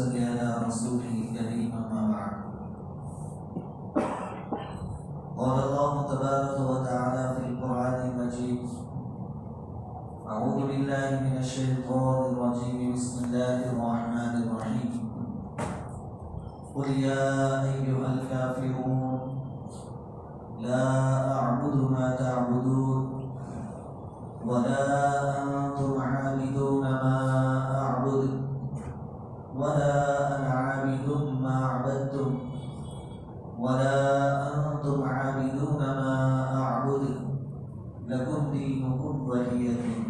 वसल्लि अला रसूलिल करीम अम्मा बाद। क़ाल अल्लाहु तबारक व तआला फ़िल क़ुरआनिल मजीद अऊज़ु बिल्लाहि मिनश शैतानिर रजीम बिस्मिल्लाहिर रहमानिर रहीम क़ुल या अय्युहल काफ़िरून ला अअबुदु मा तअबुदून वला अंतुम आबिदून मा अअबुदु वला अना आबिदुम मा अबदतुम वला अंतुम आबिदून मा अअबुदु लकुम दीनुकुम वलिय दीन।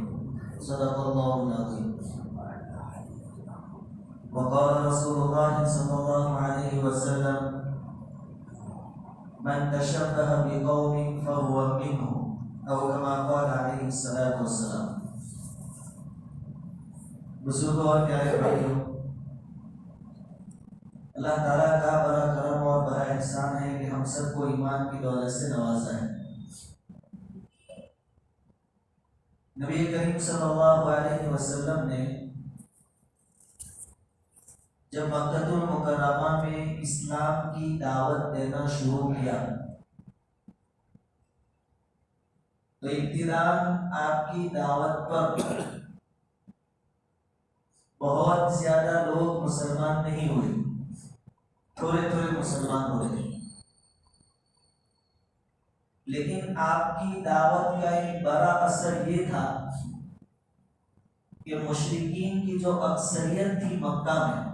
सदक़ल्लाहुल अज़ीम। वक़ाल रसूलुल्लाह सल्लल्लाहु अलैहि वसल्लम मन तशब्बह बिक़ौमिन फहुव मिन्हुम औ कमा क़ाल अलैहि सल्लतु वस्सलाम। बुजुर्गों और प्यारे भाइयों, अल्लाह ताला का बड़ा करम और बड़ा एहसान है कि हम सबको ईमान की दौलत से नवाजा है। नबी करीम सल्लल्लाहु अलैहि वसल्लम ने जब मक्कातुल मुकर्रमा में इस्लाम की दावत देना शुरू किया तो इब्तिदा आपकी दावत पर बहुत ज्यादा लोग मुसलमान नहीं हुए, थोड़े थोड़े मुसलमान हुए। लेकिन आपकी दावत का एक बड़ा असर ये था कि मुशरिकीन की जो अक्सरियत थी मक्का में,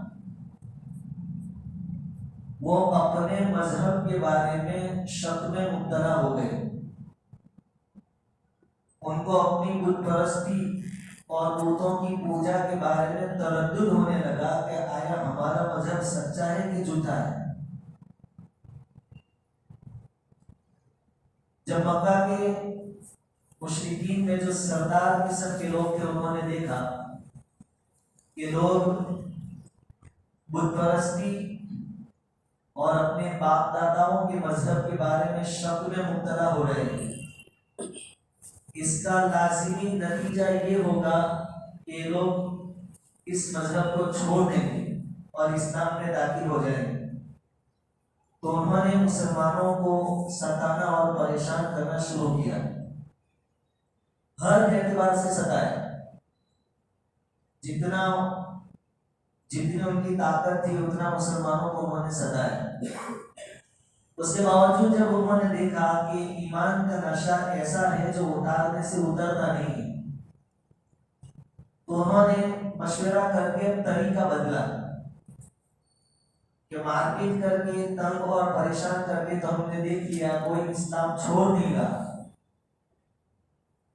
वो अपने मजहब के बारे में शक में मुब्तला हो गए। उनको अपनी बुत परस्ती और बूतों की पूजा के बारे में तरद्दुद होने लगा कि आया हमारा मजहब सच्चा है कि झूठा है। जब मक्का के मुशरिकीन में जो सरदार किस्म के लोग थे, उन्होंने देखा कि लोग बुत परस्ती और अपने बाप दादाओं के मजहब के बारे में शक में मुब्तला हो रहे हैं, इसका लाजिमी नतीजा ये होगा कि लोग इस मजहब को छोड़ देंगे और इस्लाम में दाखिल हो जाएंगे। तो उन्होंने मुसलमानों को सताना और परेशान करना शुरू किया, हर एतबार से सताया। जितनी उनकी ताकत थी उतना मुसलमानों को उन्होंने सताया। उसके बावजूद जब उन्होंने देखा कि ईमान का नशा ऐसा है जो उतारने से उतरता नहीं है, तो उन्होंने मशवरा करके तरीका बदला कि मारपीट करके, तंग और परेशान करके तो हमने देख लिया कोई इस्लाम छोड़ नहीं रहा।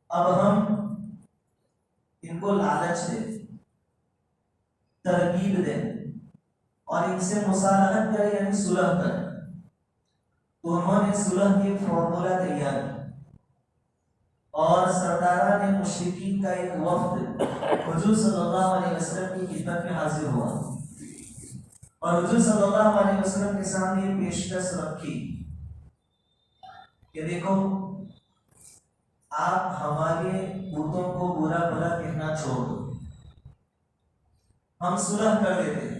अब हम इनको लालच दें, तरकीब दें और इनसे मुसालहत करें, यानी सुलह करें। तो उन्होंने सुलह की फॉर्मूला तैयार किया और सरदारा ने मुशरिकीन का एक वफ्द हुजूर सल्लल्लाहु अलैहि वसल्लम की खिदमत में हाजिर हुआ और हुजूर सल्लल्लाहु अलैहि वसल्लम के सामने ये पेशकश रखी कि देखो, आप हमारे बूतों को बुरा भला कहना छोड़ दो, हम सुलह कर लेते हैं।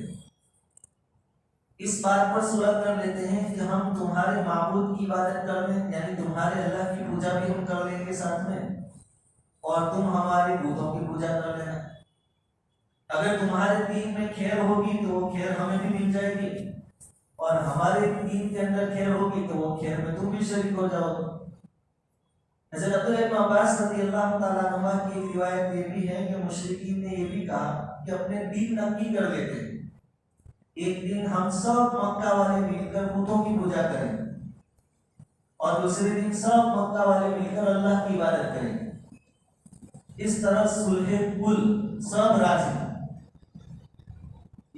इस बात पर सुलह कर लेते हैं कि हम तुम्हारे माबूद की इबादत कर लें, यानी तुम्हारे अल्लाह की पूजा भी हम कर लेंगे साथ में, और तुम हमारे बूतों की पूजा कर लेना। अगर तुम्हारे दीन में खैर होगी तो वो खैर हमें भी मिल जाएगी, और हमारे दीन के अंदर खैर होगी तो वो खैर में तुम भी शरीक हो जाओगे। हज़रत अब्दुल्लाह इब्न अब्बास रज़ियल्लाहु ताला अन्हुमा की एक रिवायत ये भी है कि मुशरिकीन ने ये भी कहा कि अपने दीन नक्की कर लेते हैं, एक दिन हम सब मक्का वाले मिलकर बुतों की पूजा करेंगे और दूसरे दिन सब मक्का वाले मिलकर अल्लाह की इबादत करेंगे। इस तरह सुलह कुल सब राजी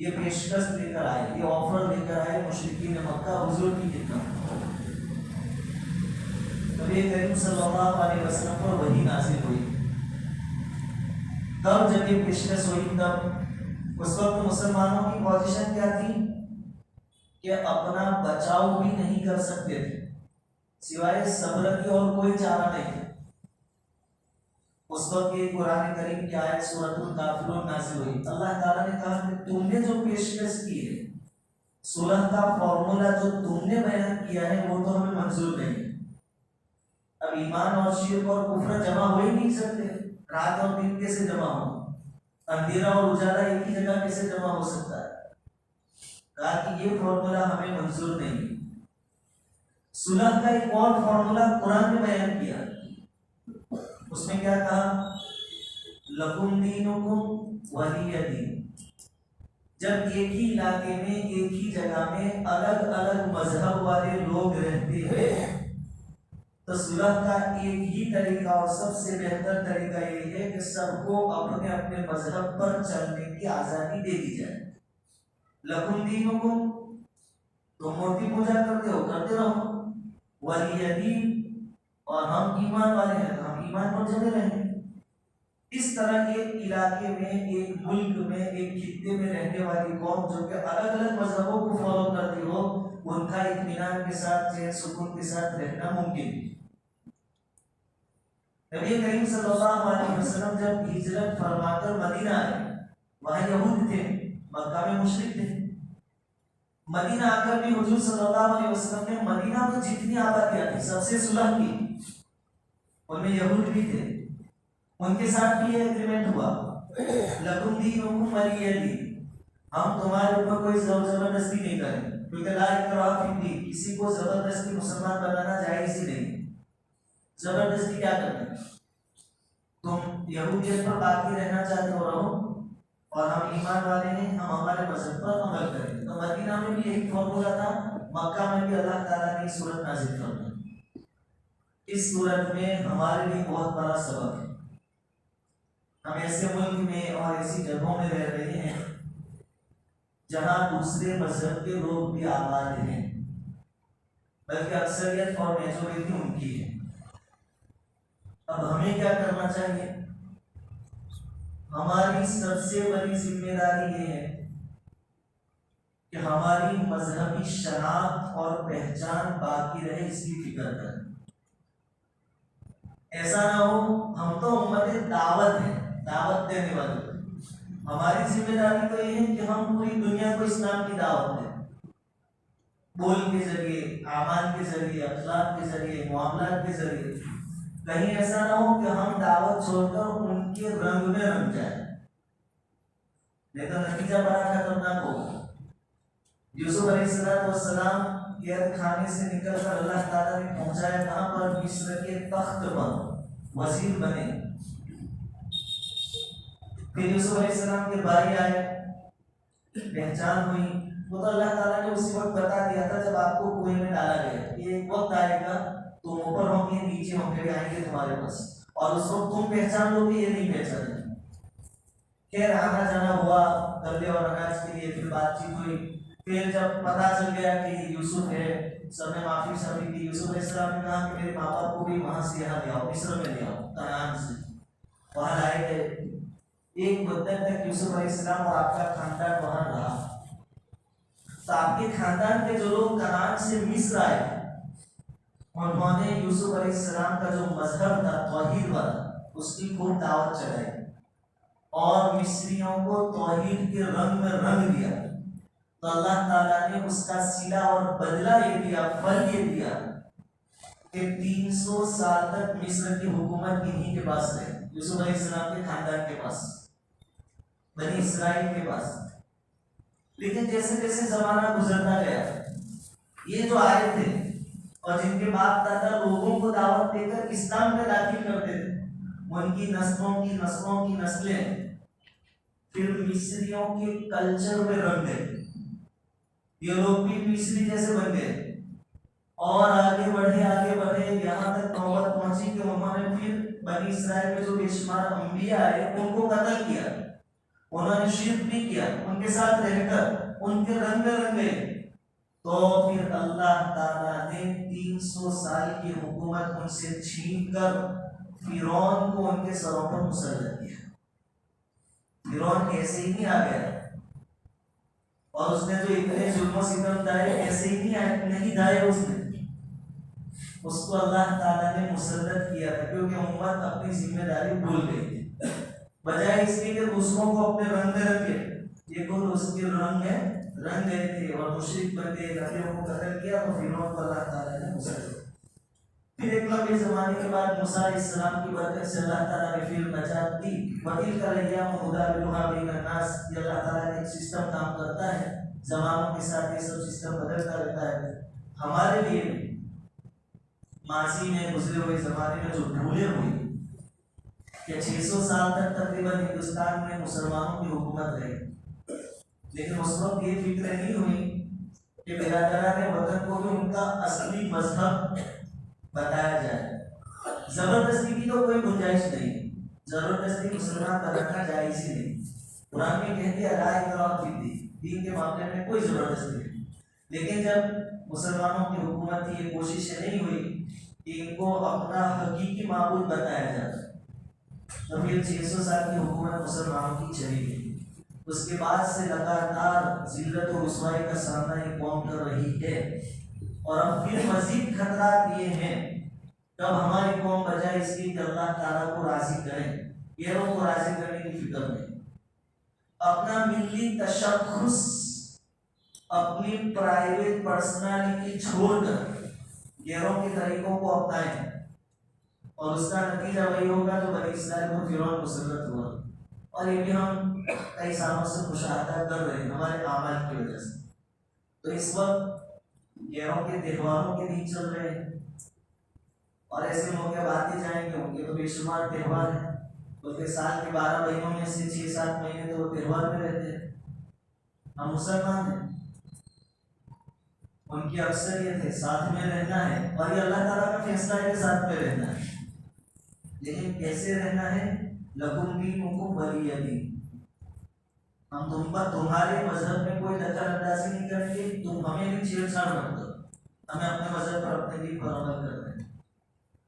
ये पेशकश लेकर आए, ये ऑफर लेकर आए मुशरिकीन मक्का हुजूर की खिदमत। नबी करीम सल्लल्लाहु अलैहि वसल्लम पर वही नाज़िल हुई। तब जब ये पेशकश हुई, तब उस वक्त मुसलमानों की पोजीशन क्या थी कि अपना बचाव भी नहीं कर सकते थे, सिवाय सब्र की और कोई चारा नहीं था। उस वक्त ये कुरान करीम की आयत सूरतुल काफिरून नाज़िल हुई। अल्लाह ताला ने कहा कि तुमने जो पेशकश सुलह का फॉर्मूला जो तुमने बयान किया है वो तो हमें मंजूर नहीं है। अब ईमान और शिर्क और कुफ्र जमा हो ही नहीं सकते, रात और दिन कैसे जमा हो, अंधेरा और उजाला एक ही जगह कैसे जमा हो सकता है। कहा कि ये फॉर्मूला हमें मंजूर नहीं है। सुलह का एक और फॉर्मूला कुरान ने बयान किया, उसमें क्या कहा, लकुम दीनुकुम वलिय दीन। जब एक ही इलाके में एक ही जगह में अलग अलग मजहब वाले लोग रहते हैं तो सुलह का एक ही तरीका और सबसे बेहतर तरीका यही है कि सबको अपने अपने मजहब पर चलने की आजादी दे दी जाए। लकुम दीनुकुम, तुम मूर्ति पूजा करते हो, करते रहो, वलिय दीन, और हम ईमान वाले हैं तो हम ईमान पर जमे रहेंगे। इस तरह एक इलाके में, एक मुल्क में, एक खित्ते में रहने वाली कौम जो कि अलग अलग मजहबों को फॉलो करती हो, उनका इत्मीनान के साथ, चैन सुकून के साथ रहना मुमकिन है। नबी करीम सल्लल्लाहु अलैहि वसल्लम जब हिजरत फरमाकर मदीना आए, वहां यहूद थे, मक्का में मुशरिक थे। मदीना आकर भी हुजूर सल्लल्लाहु अलैहि वसल्लम ने मदीना में जितनी आबादियां थी सबसे सुलह की, उनमें यहूद भी थे, उनके साथ भी एग्रीमेंट हुआ, लकुम दीनुकुम वलिय दीन, हम तुम्हारे ऊपर कोई जबरदस्ती नहीं करेंगे, क्योंकि ला इकराह फी दीन, किसी को जबरदस्ती मुसलमान बनाना जायज ही नहीं। जबरदस्ती क्या करते, तुम यहूदियत पर बाकी रहना चाहते हो रहो, और हम ईमान वाले हैं, हम हमारे मजहब पर अमल करें। तो मदीना में भी यही फॉर्मूला था, मक्का में भी अल्लाह ताला ने सूरत नाज़िल कर दी। इस सूरत में हमारे लिए बहुत बड़ा सबक है। हम ऐसे मुल्क में और ऐसी जगहों में रह रहे हैं जहां दूसरे मजहब के लोग भी आबाद हैं, बल्कि अक्सरियत और मेजोरिटी उनकी है। अब हमें क्या करना चाहिए, हमारी सबसे बड़ी जिम्मेदारी ये है कि हमारी मजहबी शनाख्त और पहचान बाकी रहे, इसकी फिक्र करें। ऐसा ना हो, हम तो उम्मत दावत है, दावत देने वाले, हमारी जिम्मेदारी तो ये है कि हम पूरी दुनिया को इस्लाम की दावत दें, बोल के जरिए, आमाल के जरिए, अखलाक के जरिए, मामलात के जरिए। कहीं ऐसा ना हो कि हम दावत छोड़कर उनके रंग में रंग जाए, नहीं तो नतीजा बड़ा खतरनाक होगा। यूसुफ अलैहिस्सलाम कैद खाने से निकलकर अल्लाह ताला ने पहुंचाया कहां पर, मिस्र के तख्त पर वजीर बने। फिर यूसुफ अलैहिस्सलाम के भाई आए, पहचान हुई, वो तो अल्लाह ताला ने उसी वक्त बता दिया था जब आपको कुएं में डाला गया, ये एक वक्त आएगा तुम ऊपर होंगे, नीचे होंगे, आएंगे तुम्हारे पास, और उस वक्त तुम पहचान लोगे, ये नहीं पहचाने। खैर आना जाना हुआ दर्दे और अनाज के लिए, फिर बातचीत हुई। फिर जब पता चल गया कि यूसुफ है, सबने माफी सभी दी। यूसुफ अलैहिस्सलाम ने कहा कि मेरे माँ बाप को भी वहां से यहाँ ले आओ, मिस्र में ले आओ, कनान से। वहां लाए गए। एक मुद्दत तक यूसुफ अलैहिस्सलाम और आपका खानदान वहां रहा। तो आपके खानदान के जो लोग कनान से मिस्र आए, उन्होंने यूसुफ अलैहिस्सलाम का जो मजहब था तौहीद वाला, उसकी खूब दावत चलाई और मिस्रियों को तौहीद के रंग में रंग दिया। तो अल्लाह ताला ने उसका सिला और बदला ये दिया, फल ये दिया कि 300 साल तक मिस्र की हुकूमत इन्हीं के पास रहे, यूसुफ अलैहिस्सलाम के खानदान के पास, बनी इस्राइल के पास। लेकिन जैसे जैसे जमाना गुजरता गया, ये जो आए थे और जिनके बाप दादा लोगों को दावत देकर इस्लाम में दाखिल करते थे, उनकी नस्लों की नस्लें फिर मिस्रियों के कल्चर में रंग गए। ये लोग भी मिस्री जैसे बन गए और आगे बढ़े, यहाँ तक नौबत पहुंची कि उन्होंने फिर बनी इस्राइल में जो बेशुमार अंबिया आए उनको कत्ल किया, उन्होंने शिर्क भी किया, उनके साथ रहकर उनके रंग में रंग गए। तो फिर अल्लाह ताला ने 300 साल की हुकूमत उनसे छीनकर फिरौन को उनके सरों पर मुसल्लत किया। फिरौन ऐसे ही नहीं आ गया और उसने जो इतने जुल्म सितम दाए ऐसे ही नहीं दाए, उसको अल्लाह ताला ने मुसल्लत किया था, क्योंकि उम्मत अपनी जिम्मेदारी भूल गई थी। बजाय इसके कि दूसरों को अपने रंग में रखे, ये खुद उसके रंग गए थे और मुशरिक बन गए, नबियों को कत्ल किया। तो फिरौन को अल्लाह ताला ने मुसल्लत। फिर एक लंबे जमाने के बाद मूसा अलैहिस्सलाम की बरकत से अल्लाह ताला ने फिर नजात दी। वकील का रैया मुदाबिलुहा बैन नास, ये अल्लाह ताला का एक सिस्टम काम करता है, जमानों के साथ ये सब सिस्टम बदलता रहता है। हमारे लिए माजी में गुजरे हुए जमाने में जो भूले हुई कि 600 साल तक तकरीबन हिंदुस्तान में मुसलमानों की हुकूमत रही, लेकिन उस वक्त ये फिक्र नहीं हुई कि बिरादरान वतन को भी उनका असली मजहब बताया जाए। जबरदस्ती की तो कोई गुंजाइश नहीं, जबरदस्ती मुसलमान बनाना जायज ही नहीं। कुरान में कहते हैं ला इकराह फिद्दीन, दीन के मामले में कोई जबरदस्ती नहीं। लेकिन जब मुसलमानों की हुकूमत की ये कोशिश नहीं हुई कि इनको अपना हकीकी माबूद बताया जाए, तो फिर 600 साल की हुकूमत मुसलमानों की चली गई। उसके बाद से लगातार जिल्लत और रुसवाई का सामना ये कौम कर रही है। और अब फिर मजीद खतरात ये हैं, तब हमारी कौम बजाय इसकी कि अल्लाह ताला को राजी करें, गैरों को राजी करने की फिक्र में अपना मिली तशख्खुस, अपनी प्राइवेट पर्सनालिटी छोड़कर गैरों के तरीकों को अपनाएं, और उसका नतीजा वही होगा जो बनी इस्राइल को फिरौन मुसल्लत हुआ। और ये भी हम कई सालों से मुशाहदा कर रहे हैं हमारे आमाल की वजह से। तो इस वक्त गैरों के त्योहारों के दिन चल रहे हैं, और ऐसे मौके आते जाएंगे, उनके तो बेशुमार त्योहार हैं। बल्कि साल के 12 महीनों में से 6-7 महीने तो वो त्योहार में रहते हैं। हम मुसलमान हैं, उनकी अक्सरियत है साथ में रहना है, और ये अल्लाह ताला का फैसला है कि साथ में रहना है। लेकिन कैसे रहना है? लकुम दीनुकुम वलिय दीन। हम तुम पर तुम्हारे मजहब में कोई दखल अंदाजी नहीं करेंगे, तुम हमें भी छेड़छाड़ मत करो, हमें अपने मजहब पर अपने लिए पर अमल करना है।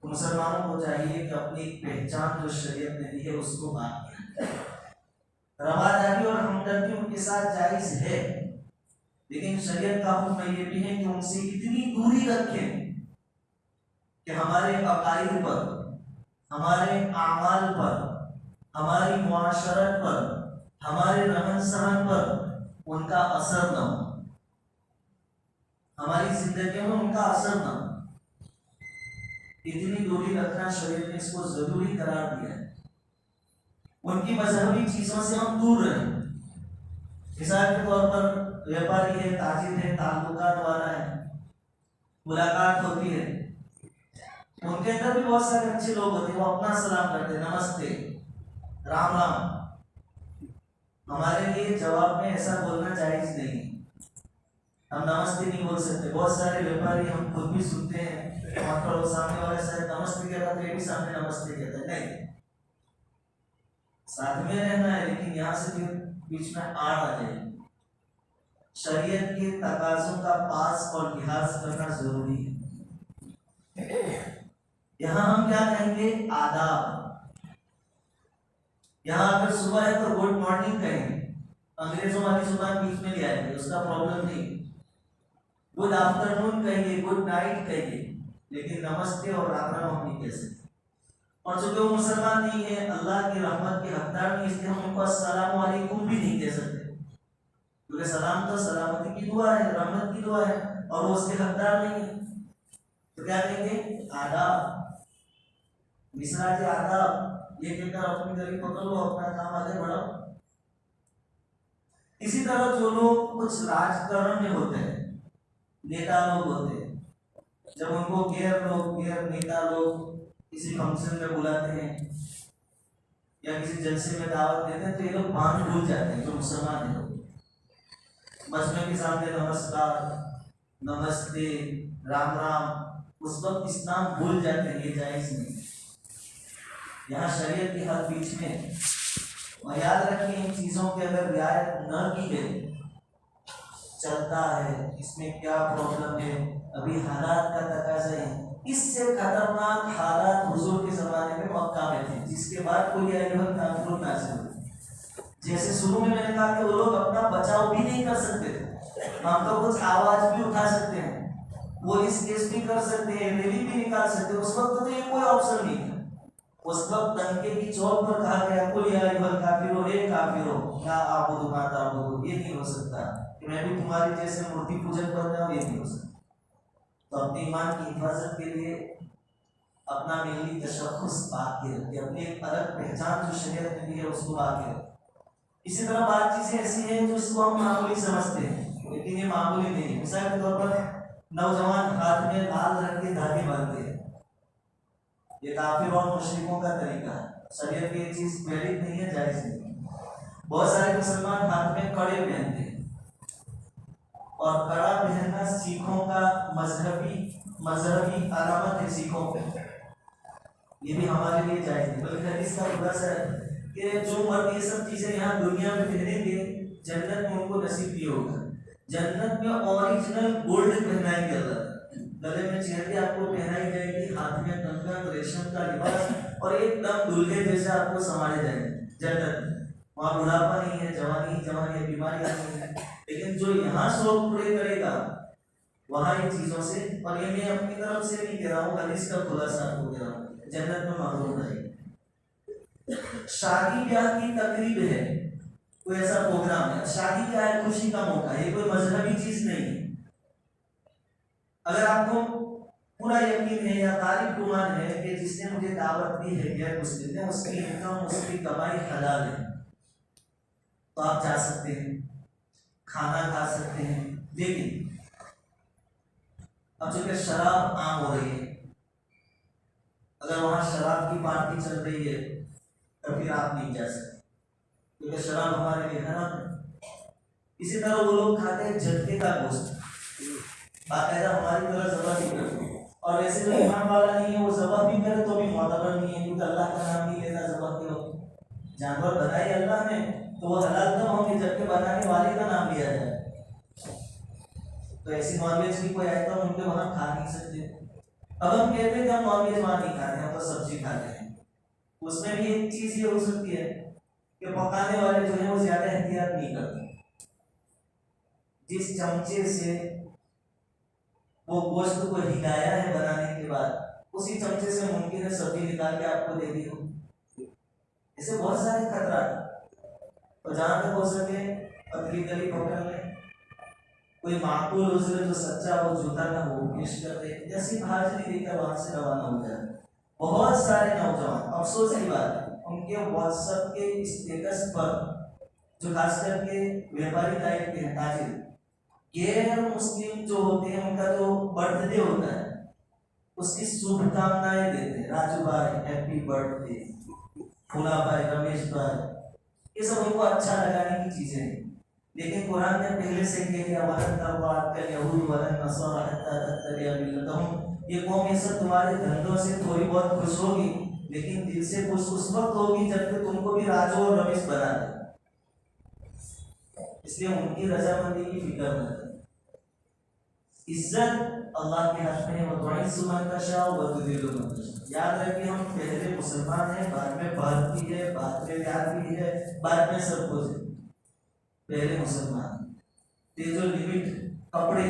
तो मुसलमानों को चाहिए कि अपनी पहचान जो शरीयत ने दी है उसको माने। रवादारी और हमदर्दी उनके साथ जायज है, लेकिन शरीयत का हुक्म ये भी है कि उनसे इतनी दूरी रखें कि हमारे अकाइद पर, हमारे आमाल पर, हमारी मुआशरत पर, हमारे रहन सहन पर उनका असर न हो, हमारी जिंदगी में उनका असर न हो। इतनी दूरी रखना शरीयत ने इसको जरूरी करार दिया है। उनकी मजहबी चीजों से हम दूर रहें। मिसाल के तौर पर व्यापारी है, ताजिर है, ताल्लुकात वाला है, मुलाकात होती है, उनके अंदर भी बहुत सारे अच्छे लोग होते हैं, वो अपना सलाम करते, नमस्ते, राम राम। हमारे लिए जवाब में ऐसा बोलना जायज नहीं, हम नमस्ते नहीं बोल सकते। बहुत सारे व्यापारी हम खुद भी सुनते हैं, सामने वाले शायद नमस्ते कहता तो ये भी सामने नमस्ते कहता है। नहीं, साथ में रहना है, लेकिन यहाँ से भी बीच में आड़ आ जाए। शरीयत के तकाज़ों का पास और लिहाज करना जरूरी है। यहाँ हम क्या कहेंगे? आदाब। यहाँ अगर सुबह है तो गुड मॉर्निंग कहेंगे, अंग्रेजों वाली जुबान बीच में ले आएंगे, उसका प्रॉब्लम नहीं। गुड आफ्टरनून कहेंगे, गुड नाइट कहेंगे, लेकिन नमस्ते और राम राम हम नहीं कह सकते। और चूंकि वो मुसलमान नहीं है, अल्लाह की रहमत के हकदार नहीं, इसलिए हम उनको अस्सलाम वालेकुम भी नहीं कह सकते, क्योंकि सलाम तो सलामती की दुआ है, रहमत की दुआ है, और वो उसके हकदार नहीं है। तो क्या कहेंगे? आदाब। मिसरा के आदाब ये कहकर अपनी गली पकड़ लो, अपना काम आगे बढ़ाओ। इसी तरह जो लोग कुछ राजकारण में होते हैं, नेता लोग होते हैं, जब उनको गैर नेता लोग किसी फंक्शन में बुलाते हैं या किसी जलसे में दावत देते हैं, तो ये लोग बांध भूल जाते हैं। जो मुसलमान है लोग मजमे के सामने नमस्कार, नमस्ते, राम राम, उस वक्त इस्लाम भूल जाते हैं, ये जायज नहीं। यहाँ शरीयत की हद बीच में। और याद रखिए, इन चीजों की अगर रियायत न की गई, चलता है, इसमें क्या प्रॉब्लम है, अभी हालात का तकाज़ा है। इससे खतरनाक हालात हुजूर के जमाने में मक्का में थे, जिसके बाद कोई काफिरून नाज़िल हुए। जैसे शुरू में मैंने कहा कि वो लोग अपना बचाव भी नहीं कर सकते थे, हम तो कुछ आवाज भी उठा सकते हैं, पुलिस केस भी कर सकते हैं, रैली भी निकाल सकते हैं। उस वक्त तो ये कोई ऑप्शन नहीं था। उस वक्त दंके की चौक पर कहा गया कुल या अय्युहल काफिरो, हे काफिरो ला आबुदु मा ताबुदु, ये नहीं हो सकता कि मैं भी तुम्हारी जैसे मूर्ति पूजक बन जाऊं, ये नहीं हो सकता। तो अपने ईमान की हिफाजत के लिए अपना मिली तशख्खुस बाकी रखे, अपनी एक अलग पहचान जो शरीयत ने दी है उसको बाकी रखे। इसी तरह बात चीजें ऐसी हैं जो इसको हम मामूली समझते हैं, लेकिन ये मामूली नहीं। मिसाल के तौर पर नौजवान हाथ में लाल रंग के धागे बांधते हैं, ये काफिर और मुश्रिकों का तरीका है। शरीयत में ये चीज वैलिड नहीं है, जायज नहीं है। बहुत सारे मुसलमान हाथ में कड़े पहनते हैं, और कड़ा पहनना सिखों का मजहबी अलामत है सिखों पे, ये भी हमारे लिए जायज नहीं। बल्कि हदीस का खुलासा है कि जो मर्द ये सब चीजें यहाँ दुनिया में पहनेंगे जन्नत में उनको नसीब नहीं होगा। जन्नत में ओरिजिनल गोल्ड पहनाएंगे अल्लाह, गले में चेहरे आपको पहनाई जाएगी, हाथ में कंगन रेशम का लिबास, और एकदम दूल्हे जैसे आपको संभाले जाएंगे जन्नत में। वहाँ बुढ़ापा नहीं है, जवानी जवानी है, बीमारियां नहीं है। लेकिन जो यहाँ शौक पूरे करेगा वहाँ इन चीजों से, और ये मैं अपनी तरफ से नहीं कह रहा हूँ, हदीस का खुलासा आपको कह रहा हूँ, जन्नत में महरूम रहेगा। शादी ब्याह की तकरीब है, कोई ऐसा प्रोग्राम है, शादी क्या है, खुशी का मौका है, ये कोई मजहबी चीज नहीं है। अगर आपको पूरा यकीन है या तारीफ गुमान है कि जिसने मुझे दावत दी है गैर मुस्लिम ने, उसकी इनकम उसकी कमाई हलाल है, तो आप जा सकते हैं, खाना खा सकते हैं। लेकिन अब चूंकि शराब आम हो रही है, अगर वहां शराब की पार्टी चल रही है तो फिर आप नहीं जा सकते, क्योंकि शराब हमारे लिए हराम है। इसी तरह वो लोग खाते हैं झटके का गोश्त, बाकायदा हमारी तरह ज़बह नहीं करते, और ऐसे जो ईमान वाला नहीं है वो ज़बह भी करे तो भी मोतबर नहीं है, क्योंकि अल्लाह का नाम नहीं लेता ज़बह के वक्त। जानवर बनाए अल्लाह ने तो वो हलाल तब होंगे जबकि बनाने वाले का नाम लिया जाए। तो ऐसी नॉनवेज की कोई आइटम उनके वहाँ खा नहीं सकते। अब हम कहते हैं कि हम नॉनवेज वहाँ नहीं खाते, हम तो सब्जी खाते हैं। उसमें भी एक चीज़ ये हो सकती है कि पकाने वाले जो है वो ज़्यादा एहतियात नहीं करते। जिस चमचे से वो गोश्त को हिलाया है बनाने के बाद, उसी चमचे से मुमकिन है सब्जी निकाल के आपको दे दी हो। इससे बहुत सारे खतरा है। तो जहाँ तक हो सके पतली गली पकड़ लें, कोई माकूल उजरे जो सच्चा हो झूठा ना हो पेश कर दे, जैसी हाजिरी देकर वहां से रवाना हो जाए। बहुत सारे नौजवान, अफसोस की बात है, उनके व्हाट्सएप के स्टेटस पर जो खास करके व्यापारी टाइप के हैं, ताजिर गैर मुस्लिम जो होते हैं, उनका जो बर्थडे होता है उसकी शुभकामनाएं देते हैं। राजू भाई हैप्पी बर्थडे, फूला भाई, रमेश भाई, ये सब उनको अच्छा लगाने की चीजें हैं। लेकिन कुरान ने पहले से कह दिया वलन तर्दा यहूद वलन नसरा हत्ता तत्तबिअ मिल्लतहुम, ये कौम ये सब तुम्हारे धंधों से थोड़ी बहुत खुश होगी, लेकिन दिल से खुश उस वक्त होगी जब तुमको भी राजू और रमेश बना दे। इसलिए उनकी रजामंदी की फिक्र न करें। इज्जत अल्लाह के हाथ में है, वो तुइज़्ज़ु मन तशा व तुज़िल्लु मन तशा। याद रखिए हम पहले मुसलमान हैं, बाद में भारत भी है, बाद में याद भी है, बाद में सब कुछ है। पहले मुसलमान ये जो लिमिट कपड़े,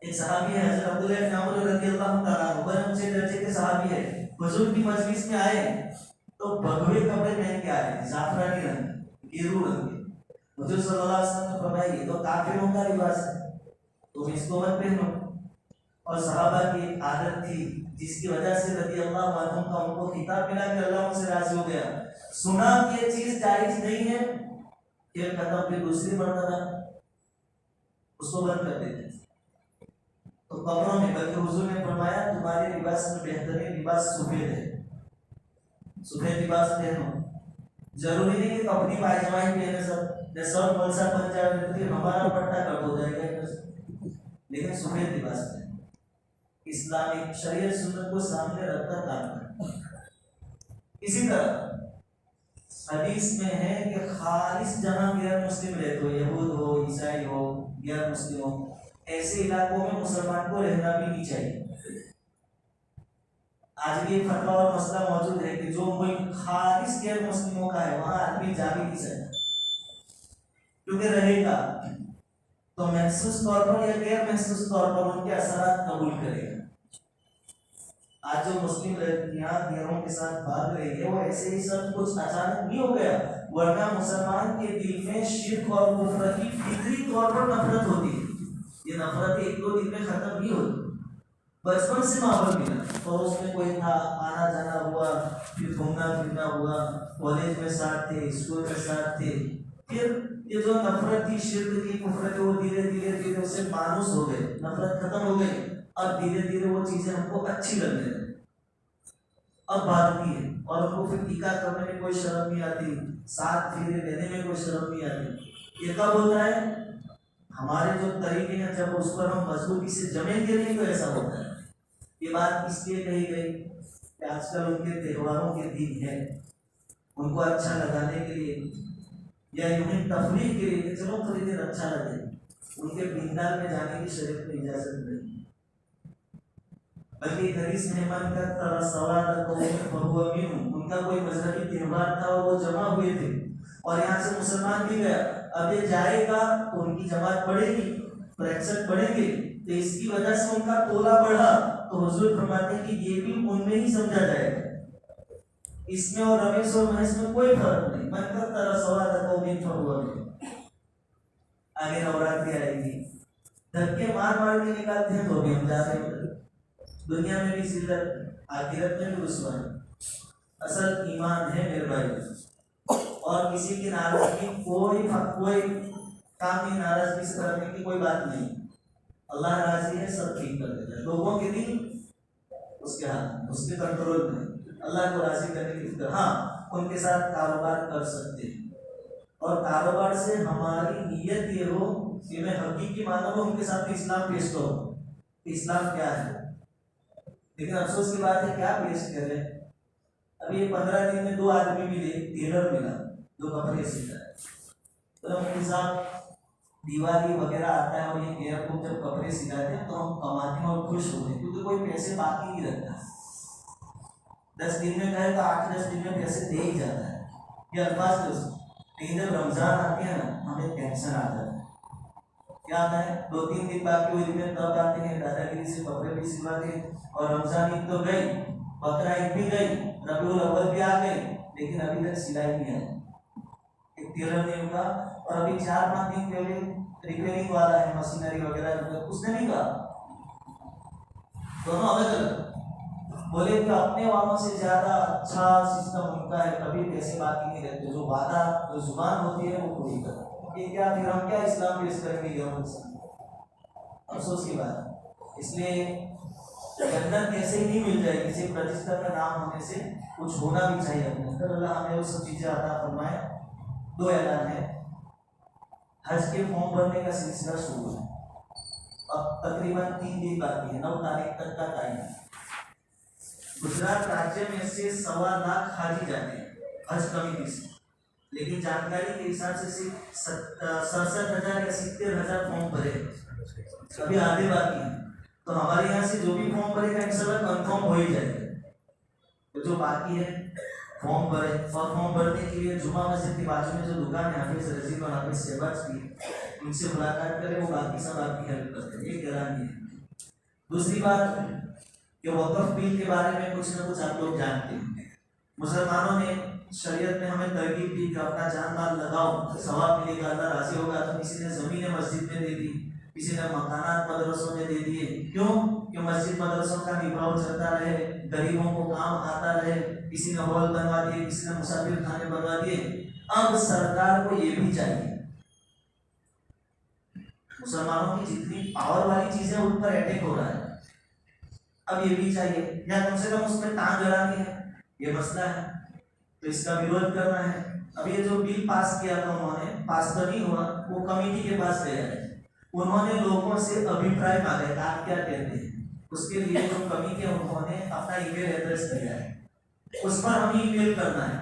एक सहाबी है हज़रत अब्दुल्लाह इब्न अमर रज़ियल्लाहु ताला अन्हु, बड़े ऊंचे दर्जे के सहाबी है। हुजूर की मजलिस में आए तो भगवे कपड़े पहन के आए, जाफरानी रंग, गेरू रंग के। हुजूर सल्लल्लाहु अलैहि वसल्लम ने फरमाया ये तो काफिरों का लिबास है, तुम इसको मत पहनो। और सहाबा की एक आदत थी जिसकी वजह से रज़ियल्लाहु अन्हु का उनको खिताब मिला कि अल्लाह उनसे राजी हो गया। सुना कि ये चीज जायज नहीं है, फिर खत्म, फिर दूसरी मर्तबा उसको बंद कर देते। तो कब्रों में बल्कि हुजूर ने फरमाया तुम्हारे लिबास में बेहतरीन लिबास सफेद है, सफेद लिबास पहनो। जरूरी नहीं कि अपनी पायजामा ही पहने सब, सब मलसा बन जाए फिर हमारा पट्टा कट हो जाएगा, लेकिन सफेद लिबास पहनो। इस्लामिक शरीयत सुन्नत को सामने रखकर काम करें। इसी तरह हदीस में है कि खालिस जहां गैर मुस्लिम रहते हो, यहूद हो, ईसाई हो, गैर मुस्लिम हो, ऐसे इलाकों में मुसलमान को रहना भी नहीं चाहिए। आज भी एक फतवा और मसला मौजूद है कि जो मुल्क खालिस गैर मुस्लिमों का है वहां आदमी जा भी नहीं सकता, क्योंकि रहेगा तो महसूस तौर पर या गैर महसूस तौर पर उनके असरात कबूल करेगा। आज जो मुस्लिम लड़कियां हथियारों के साथ भाग रही है वो ऐसे ही सब कुछ अचानक नहीं हो गया, वरना मुसलमान के दिल में शिर्क और कुफ्र की फितरी तौर पर नफरत होती है। ये नफरत एक दो दिन में खत्म नहीं होती, बचपन से माहौल मिला तो उसमें कोई था, आना जाना हुआ, फिर घूमना फिरना हुआ, कॉलेज में साथ थे, स्कूल में साथ थे, फिर ये जो नफरत थी शिर्क की कुफ्र की वो धीरे धीरे धीरे उससे मानूस हो गए, नफरत खत्म हो गई। अब धीरे धीरे वो चीजें हमको अच्छी लगने लगी, अब भागती है और हमको फिर टीका करने में कोई शर्म नहीं आती, साथ फेरे लेने में कोई शर्म नहीं आती। ये कब होता है? हमारे जो तरीके हैं जब उस पर हम मजबूती से जमेंगे नहीं तो ऐसा होता है। ये बात इसलिए कही गई कि आजकल उनके त्योहारों के दिन है, उनको अच्छा लगाने के लिए या यूं ही तफरीह के लिए चलो थोड़ी देर अच्छा लगे, उनके बिंदाल में जाने की शरीयत में इजाजत नहीं। बल्कि हदीस में मन का उनका कोई मजहबी त्योहार था और वो जमा हुए थे और यहाँ से मुसलमान भी गया, अब ये जाएगा तो उनकी जमात बढ़ेगी, प्रतिशत बढ़ेंगे, तो इसकी वजह से उनका तोला बढ़ा। तो हुजूर फरमाते हैं कि ये भी उनमें ही समझा जाएगा, इसमें और रमेश और महेश में कोई फर्क नहीं। मन का आगे नवरात्रि आएगी, धक्के मार मार के निकालते हैं तो भी हम जा रहे हैं, दुनिया में भी जिल्लत, आखिरत में भी रुसवाई। असल ईमान है मेरे भाई, और किसी की नाराजगी कोई काम की नाराजगी से करने की कोई बात नहीं। अल्लाह राजी है, सब ठीक कर देता है। लोगों के दिल उसके हाथ, उसके कंट्रोल में, अल्लाह को राजी करने की फिक्र। हाँ, उनके साथ कारोबार कर सकते हैं और कारोबार से हमारी नीयत ये हो कि मैं हकीकी मानो में उनके साथ इस्लाम पेश करूँ, इस्लाम क्या है। लेकिन अफसोस की बात है, क्या पेश करें? अभी ये 15 दिन में 2 आदमी मिले, टेलर मिला जो कपड़े सीता है, तो उनके साथ दिवाली वगैरह आता है और ये एयरपोर्ट जब कपड़े सिलाते हैं तो हम कमाते हैं और खुश होते हैं, क्योंकि कोई पैसे बाकी नहीं रखता। 10 दिन में कहे तो 8-10 दिन में पैसे दे ही जाता है, ये अल्फाज तो। लेकिन जब रमजान आते हैं ना, हमें टेंशन आ जाता है। क्या आता है? 2-3 दिन बाकी हुए दिन तब आते हैं, दादागिरी से कपड़े भी सिलवाते हैं। और रमजान ईद तो गई, बकरा ईद भी गई, रबीउल अव्वल भी आ गई, लेकिन अभी तक सिलाई नहीं आई। एक टेलर ने उनका, और अभी 4-5 दिन पहले रिपेयरिंग वाला है, मशीनरी वगैरह, उसने नहीं कहा, दोनों अलग अलग बोले कि अपने वालों से ज्यादा अच्छा सिस्टम उनका है, कभी पैसे बाकी नहीं रहते, जो वादा जो जुबान होती है वो पूरी कर। ये क्या, फिर हम क्या इस्लाम पेश करेंगे? अफसोस की बात। इसलिए जन्नत ऐसे ही नहीं मिल जाएगी, किसी प्रतिष्ठा का नाम होने से कुछ होना भी चाहिए अपने अंदर। अल्लाह हमें वो सब चीजें अता फरमाए। 2 ऐलान है, हज के फॉर्म भरने का सिलसिला शुरू है, अब तकरीबन 3 दिन बाकी है, 9 तारीख तक का टाइम है। गुजरात राज्य में से 1.25 लाख हाजी जाते हैं हज कमेटी से, लेकिन जानकारी के हिसाब से सिर्फ 67,000 या 70,000 फॉर्म भरे, अभी आधे बाकी हैं। तो हमारे यहाँ से जो भी फॉर्म भरेगा इंशाल्लाह कंफर्म हो ही जाएगा। तो जो बाकी है फॉर्म भरे, और फॉर्म भरने के लिए जुमा मस्जिद के बाजू में जो दुकान है हाफिज रजीब और हाफिज शहबाज की, उनसे मुलाकात करें, वो बाकी सब आपकी हेल्प करते हैं। ये ऐलान है। दूसरी बात कि वक़्फ़ बिल के बारे में कुछ ना कुछ आप लोग जानते हैं। मुसलमानों ने शरीयत में हमें तरगीब दी कि अपना जान माल लगाओ, सवाब मिलेगा, अल्लाह राजी होगा। तो किसी ने ज़मीनें मस्जिद में दे दी, किसी ने मकानात मदरसों में दे दिए। क्यों? कि मस्जिद मदरसों का निभाव चलता रहे, गरीबों को काम आता रहे। किसी ने हॉल बनवा दिए, किसी ने मुसाफिर खाने बनवा दिए। अब सरकार को ये भी चाहिए, मुसलमानों की जितनी पावर वाली चीजें उन पर अटैक हो रहा है, अब ये भी चाहिए, या कम से कम उसमें टांग अड़ानी है। ये मसला है, तो इसका विरोध करना है। अब ये जो बिल पास किया था उन्होंने, पास तो नहीं हुआ, वो कमेटी के पास गया है, उन्होंने लोगों से अभिप्राय मांगा है, आप क्या कहते हैं। उसके लिए जो कमेटी है उन्होंने अपना ईमेल एड्रेस दिया है, उस पर हमें ईमेल करना है।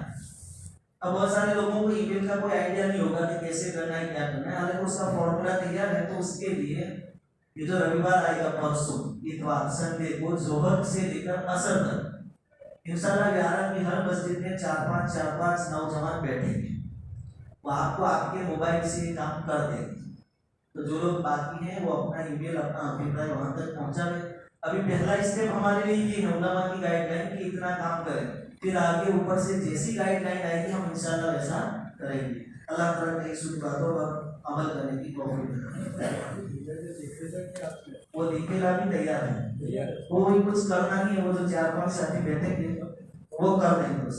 अब बहुत सारे लोगों को ईमेल का कोई आइडिया नहीं होगा कि कैसे करना है, क्या करना है। हालांकि उसका फॉर्मूला तैयार है, तो उसके लिए ये जो रविवार आएगा, परसों इतवार संडे को जोहर से लेकर असर तक इंशाल्लाह 11 की हर मस्जिद में 4-5 नौजवान बैठेंगे, वो आपको आपके मोबाइल से काम कर देंगे। तो जो लोग बाकी हैं वो अपना ईमेल, अपना अभिप्राय वहां तक पहुंचावे। अभी पहला स्टेप हमारे लिए ये है उलमा की गाइडलाइन कि इतना काम करें, फिर आगे ऊपर से जैसी गाइडलाइन आएगी हम इंशाल्लाह वैसा करेंगे। अल्लाह ताला की शुभ बातों पर अमल करने की तौफीक दे। वो दिखेगा भी तैयार है, कोई कुछ करना नहीं है, वो जो 4-5 साथी बैठेंगे वो कर देंगे बस।